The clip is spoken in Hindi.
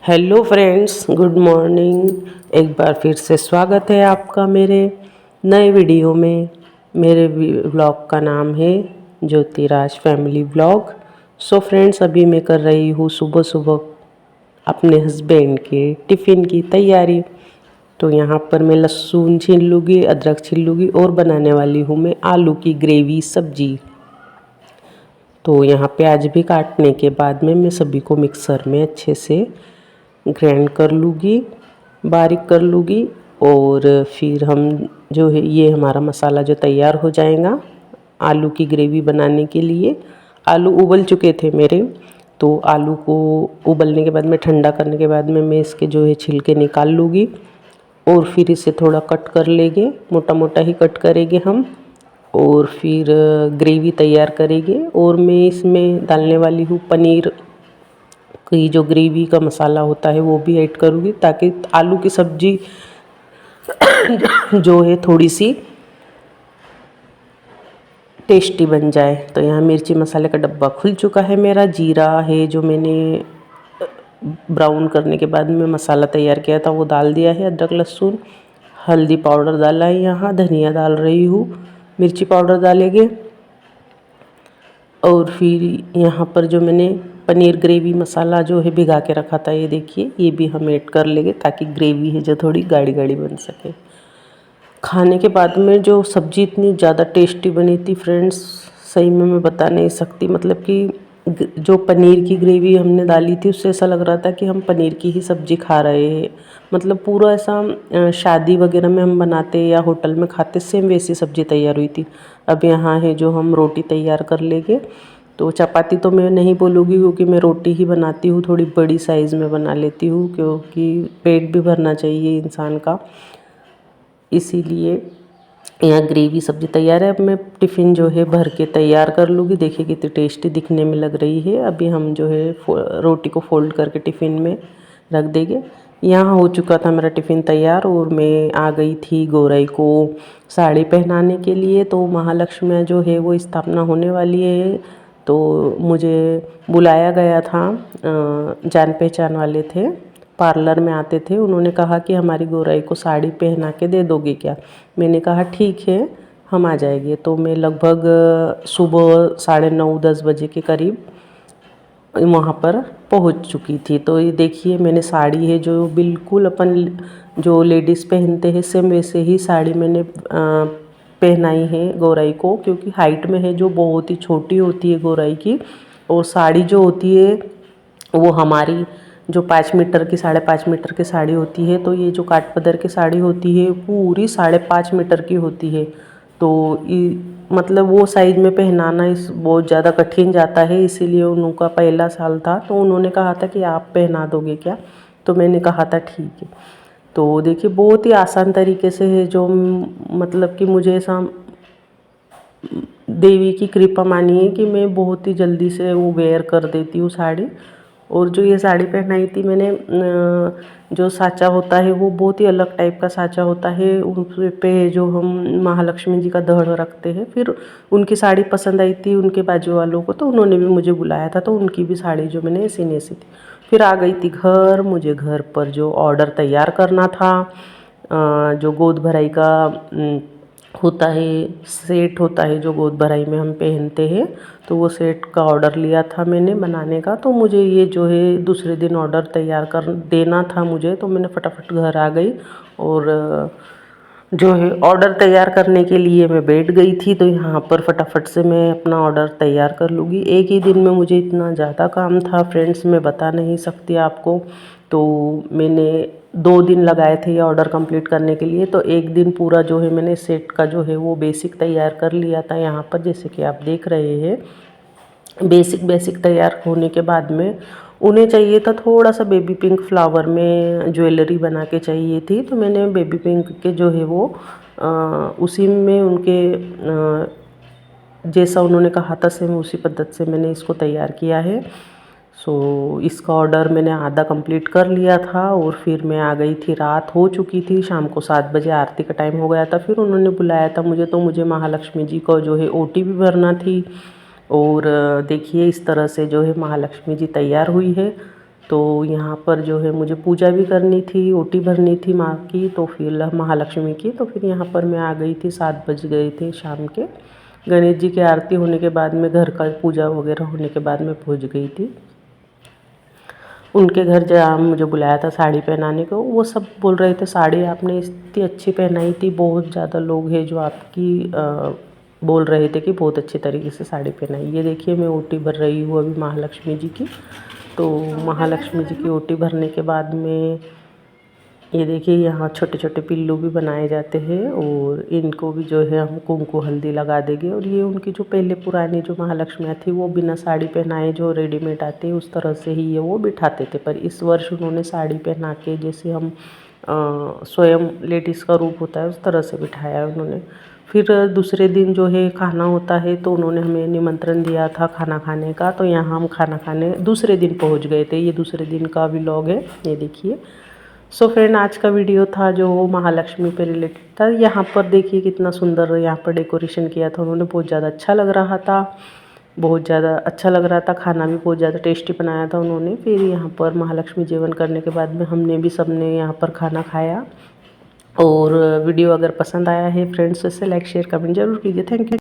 Hello friends, good morning. एक बार फिर से स्वागत है आपका मेरे नए वीडियो में। मेरे व्लॉग का नाम है Jyotiraj family vlog. So friends, अभी मैं कर रही हूँ सुबह सुबह अपने हस्बैंड के टिफ़िन की तैयारी। तो यहाँ पर मैं लहसुन छील लूँगी, अदरक छील लूँगी और बनाने वाली हूँ मैं आलू की ग्रेवी सब्जी। तो यहाँ प्याज भी काटने के बाद में मैं सभी को मिक्सर में अच्छे से ग्राइंड कर लूँगी, बारीक कर लूँगी। और फिर हम जो है ये हमारा मसाला जो तैयार हो जाएगा आलू की ग्रेवी बनाने के लिए। आलू उबल चुके थे मेरे, तो आलू को उबलने के बाद में ठंडा करने के बाद में मैं इसके जो है छिलके निकाल लूँगी और फिर इसे थोड़ा कट कर लेंगे, मोटा मोटा ही कट करेंगे हम। और फिर ग्रेवी तैयार करेंगे और मैं इसमें डालने वाली हूँ पनीर की जो ग्रेवी का मसाला होता है वो भी ऐड करूँगी, ताकि आलू की सब्ज़ी जो है थोड़ी सी टेस्टी बन जाए। तो यहाँ मिर्ची मसाले का डब्बा खुल चुका है मेरा। जीरा है जो मैंने ब्राउन करने के बाद में मसाला तैयार किया था वो डाल दिया है। अदरक लहसुन, हल्दी पाउडर डाला है, यहाँ धनिया डाल रही हूँ, मिर्ची पाउडर डालेंगे। और फिर यहाँ पर जो मैंने पनीर ग्रेवी मसाला जो है भिगा के रखा था, ये देखिए, ये भी हम ऐड कर लेंगे ताकि ग्रेवी है जो थोड़ी गाढ़ी गाढ़ी बन सके। खाने के बाद में जो सब्ज़ी इतनी ज़्यादा टेस्टी बनी थी फ्रेंड्स, सही में मैं बता नहीं सकती। मतलब कि जो पनीर की ग्रेवी हमने डाली थी उससे ऐसा लग रहा था कि हम पनीर की ही सब्ज़ी खा रहे हैं। मतलब पूरा ऐसा शादी वगैरह में हम बनाते या होटल में खाते, सेम वैसी सब्ज़ी तैयार हुई थी। अब यहाँ है जो हम रोटी तैयार कर लेंगे। तो चपाती तो मैं नहीं बोलूँगी क्योंकि मैं रोटी ही बनाती हूँ, थोड़ी बड़ी साइज़ में बना लेती हूँ क्योंकि पेट भी भरना चाहिए इंसान का, इसीलिए। यहाँ ग्रेवी सब्ज़ी तैयार है। अब मैं टिफ़िन जो है भर के तैयार कर लूँगी। देखिए कितनी टेस्टी दिखने में लग रही है। अभी हम जो है रोटी को फोल्ड करके टिफ़िन में रख देंगे। यहाँ हो चुका था मेरा टिफ़िन तैयार और मैं आ गई थी गौरई को साड़ी पहनाने के लिए। तो महालक्ष्मी जो है वो स्थापना होने वाली है, तो मुझे बुलाया गया था। जान पहचान वाले थे, पार्लर में आते थे। उन्होंने कहा कि हमारी गौराई को साड़ी पहना के दे दोगे क्या। मैंने कहा ठीक है, हम आ जाएंगे। तो मैं लगभग सुबह 9:30-10 बजे के करीब वहाँ पर पहुँच चुकी थी। तो ये देखिए, मैंने साड़ी है जो बिल्कुल अपन जो लेडीज़ पहनते हैं सेम वैसे ही साड़ी मैंने पहनाई है गौराई को, क्योंकि हाइट में है जो बहुत ही छोटी होती है गौराई की। और साड़ी जो होती है वो हमारी जो 5 मीटर की 5.5 मीटर की साड़ी होती है, तो ये जो काट पदर की साड़ी होती है पूरी 5.5 मीटर की होती है। तो मतलब वो साइज़ में पहनाना इस बहुत ज़्यादा कठिन जाता है, इसीलिए उनका पहला साल था तो उन्होंने कहा था कि आप पहना दोगे क्या। तो मैंने कहा था ठीक है। तो देखिए बहुत ही आसान तरीके से है जो मतलब कि मुझे ऐसा देवी की कृपा मानिए कि मैं बहुत ही जल्दी से वो वेयर कर देती हूँ साड़ी। और जो ये साड़ी पहनाई थी मैंने, जो साँचा होता है वो बहुत ही अलग टाइप का साँचा होता है। उन पे जो हम महालक्ष्मी जी का धड़ रखते हैं। फिर उनकी साड़ी पसंद आई थी उनके बाजू वालों को, तो उन्होंने भी मुझे बुलाया था, तो उनकी भी साड़ी जो मैंने सीने सी थी। फिर आ गई थी घर। मुझे घर पर जो ऑर्डर तैयार करना था, जो गोद भराई का होता है, सेट होता है जो गोद भराई में हम पहनते हैं, तो वो सेट का ऑर्डर लिया था मैंने बनाने का। तो मुझे ये जो है दूसरे दिन ऑर्डर तैयार कर देना था मुझे, तो मैंने फटाफट घर आ गई और जो है ऑर्डर तैयार करने के लिए मैं बैठ गई थी। तो यहाँ पर फटाफट से मैं अपना ऑर्डर तैयार कर लूँगी। एक ही दिन में मुझे इतना ज़्यादा काम था फ्रेंड्स, मैं बता नहीं सकती आपको। तो मैंने 2 दिन लगाए थे ये ऑर्डर कंप्लीट करने के लिए। तो एक दिन पूरा जो है मैंने सेट का जो है वो बेसिक तैयार कर लिया था यहाँ पर, जैसे कि आप देख रहे हैं। बेसिक तैयार होने के बाद में उन्हें चाहिए था थोड़ा सा बेबी पिंक फ्लावर में ज्वेलरी बना के चाहिए थी। तो मैंने बेबी पिंक के जो है वो उसी में उनके जैसा उन्होंने कहा था सेम उसी पद्धति से मैंने इसको तैयार किया है। सो इसका ऑर्डर मैंने आधा कंप्लीट कर लिया था और फिर मैं आ गई थी। रात हो चुकी थी, शाम को 7 बजे आरती का टाइम हो गया था। फिर उन्होंने बुलाया था मुझे, तो मुझे महालक्ष्मी जी को जो है ओटी भी भरना थी। और देखिए इस तरह से जो है महालक्ष्मी जी तैयार हुई है। तो यहाँ पर जो है मुझे पूजा भी करनी थी, ओटी भरनी थी माँ की, तो फिर महालक्ष्मी की। तो फिर यहाँ पर मैं आ गई थी, 7 बज गए थे शाम के। गणेश जी की आरती होने के बाद में, घर का पूजा वगैरह होने के बाद में पहुँच गई थी उनके घर। जहाँ मुझे बुलाया था साड़ी पहनाने को, वो सब बोल रहे थे साड़ी आपने इतनी अच्छी पहनाई थी, बहुत ज़्यादा लोग हैं जो आपकी बोल रहे थे कि बहुत अच्छी तरीके से साड़ी पहनाई। ये देखिए मैं ओटी भर रही हूँ अभी महालक्ष्मी जी की। तो महालक्ष्मी जी की ओटी भरने के बाद में ये देखिए यहाँ छोटे छोटे पिल्लू भी बनाए जाते हैं, और इनको भी जो है हम कुमकुम हल्दी लगा देंगे। और ये उनकी जो पहले पुरानी जो महालक्ष्मियाँ थी, वो बिना साड़ी पहनाए जो रेडीमेड आते हैं उस तरह से ही ये वो बिठाते थे। पर इस वर्ष उन्होंने साड़ी पहना के, जैसे हम स्वयं लेडीज़ का रूप होता है उस तरह से बिठाया है उन्होंने। फिर दूसरे दिन जो है खाना होता है, तो उन्होंने हमें निमंत्रण दिया था खाना खाने का। तो यहाँ हम खाना खाने दूसरे दिन पहुँच गए थे। ये दूसरे दिन का व्लॉग है, ये देखिए। सो फ्रेंड, आज का वीडियो था जो महालक्ष्मी पे रिलेटेड था। यहाँ पर देखिए कितना सुंदर यहाँ पर डेकोरेशन किया था उन्होंने, बहुत ज़्यादा अच्छा लग रहा था, बहुत ज़्यादा अच्छा लग रहा था। खाना भी बहुत ज़्यादा टेस्टी बनाया था उन्होंने। फिर यहाँ पर महालक्ष्मी जीवन करने के बाद में हमने भी सबने यहाँ पर खाना खाया। और वीडियो अगर पसंद आया है फ्रेंड्स, तो इसे लाइक शेयर कमेंट जरूर कीजिए। Thank you.